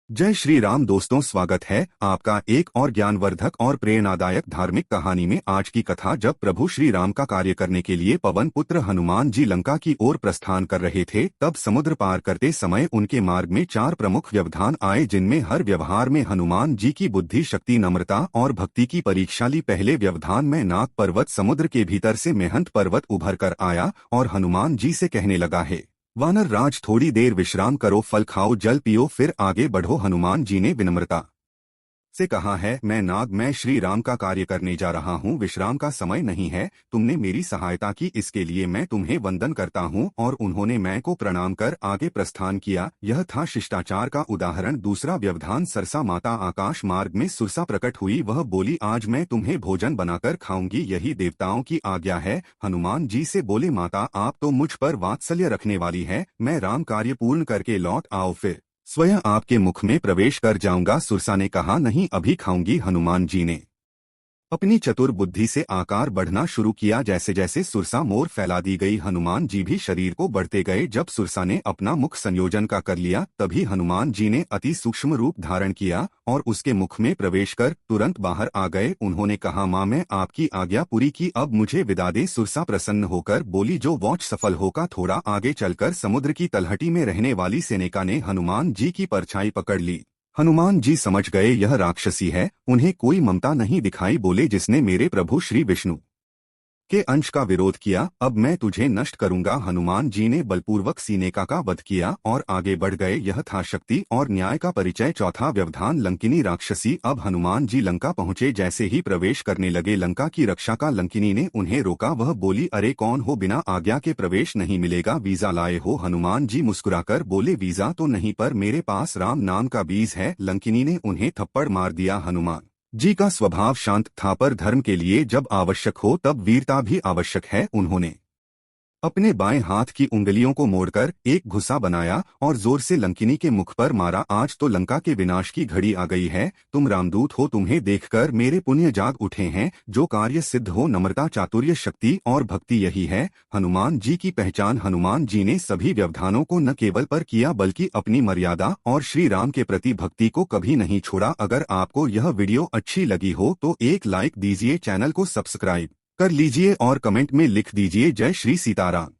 जय श्री राम दोस्तों, स्वागत है आपका एक और ज्ञानवर्धक और प्रेरणादायक धार्मिक कहानी में। आज की कथा, जब प्रभु श्री राम का कार्य करने के लिए पवन पुत्र हनुमान जी लंका की ओर प्रस्थान कर रहे थे, तब समुद्र पार करते समय उनके मार्ग में चार प्रमुख व्यवधान आए, जिनमें हर व्यवहार में हनुमान जी की बुद्धि, शक्ति, नम्रता और भक्ति की परीक्षा ली। पहले व्यवधान में नाग पर्वत समुद्र के भीतर से मेहंत पर्वत उभर कर आया और हनुमान जी से कहने लगा है, वानर राज, थोड़ी देर विश्राम करो, फल खाओ, जल पियो, फिर आगे बढ़ो। हनुमान जी ने विनम्रता से कहा है, मैं नाग, मैं श्री राम का कार्य करने जा रहा हूँ, विश्राम का समय नहीं है। तुमने मेरी सहायता की, इसके लिए मैं तुम्हें वंदन करता हूँ। और उन्होंने मैं को प्रणाम कर आगे प्रस्थान किया। यह था शिष्टाचार का उदाहरण। दूसरा व्यवधान, सरसा माता आकाश मार्ग में सुरसा प्रकट हुई। वह बोली, आज मैं तुम्हें भोजन बनाकर खाऊंगी, यही देवताओं की आज्ञा है। हनुमान जी से बोले, माता आप तो मुझ पर वात्सल्य रखने वाली है, मैं राम कार्य पूर्ण करके लौट आओ, फिर स्वयं आपके मुख में प्रवेश कर जाऊंगा। सुरसा ने कहा, नहीं, अभी खाऊंगी। हनुमान जी ने अपनी चतुर बुद्धि से आकार बढ़ना शुरू किया। जैसे जैसे सुरसा मोर फैला दी गई, हनुमान जी भी शरीर को बढ़ते गए। जब सुरसा ने अपना मुख संयोजन का कर लिया, तभी हनुमान जी ने अति सूक्ष्म रूप धारण किया और उसके मुख में प्रवेश कर तुरंत बाहर आ गए। उन्होंने कहा, माँ, मैं आपकी आज्ञा पूरी की, अब मुझे विदा दे। सुरसा प्रसन्न होकर बोली, जो वॉच सफल होगा। थोड़ा आगे चलकर समुद्र की तलहटी में रहने वाली सेनेका ने हनुमान जी की परछाई पकड़ ली। हनुमान जी समझ गए, यह राक्षसी है। उन्हें कोई ममता नहीं दिखाई। बोले, जिसने मेरे प्रभु श्री विष्णु के अंश का विरोध किया, अब मैं तुझे नष्ट करूंगा। हनुमान जी ने बलपूर्वक सीनेका का वध किया और आगे बढ़ गए। यह था शक्ति और न्याय का परिचय। चौथा व्यवधान, लंकिनी राक्षसी। अब हनुमान जी लंका पहुंचे। जैसे ही प्रवेश करने लगे लंका की रक्षा का लंकिनी ने उन्हें रोका। वह बोली, अरे कौन हो, बिना आज्ञा के प्रवेश नहीं मिलेगा, वीजा लाए हो? हनुमान जी मुस्कुराकर बोले, वीजा तो नहीं, पर मेरे पास राम नाम का बीज है। लंकिनी ने उन्हें थप्पड़ मार दिया। हनुमान जी का स्वभाव शांत था, पर धर्म के लिए जब आवश्यक हो तब वीरता भी आवश्यक है। उन्होंने अपने बाएं हाथ की उंगलियों को मोड़कर एक घुसा बनाया और जोर से लंकिनी के मुख पर मारा। आज तो लंका के विनाश की घड़ी आ गई है। तुम रामदूत हो, तुम्हें देखकर मेरे पुण्य जाग उठे हैं। जो कार्य सिद्ध हो, नम्रता, चातुर्य, शक्ति और भक्ति, यही है हनुमान जी की पहचान। हनुमान जी ने सभी व्यवधानों को न केवल पर किया, बल्कि अपनी मर्यादा और श्री राम के प्रति भक्ति को कभी नहीं छोड़ा। अगर आपको यह वीडियो अच्छी लगी हो तो एक लाइक दीजिए, चैनल को सब्सक्राइब कर लीजिए और कमेंट में लिख दीजिए, जय श्री सीताराम।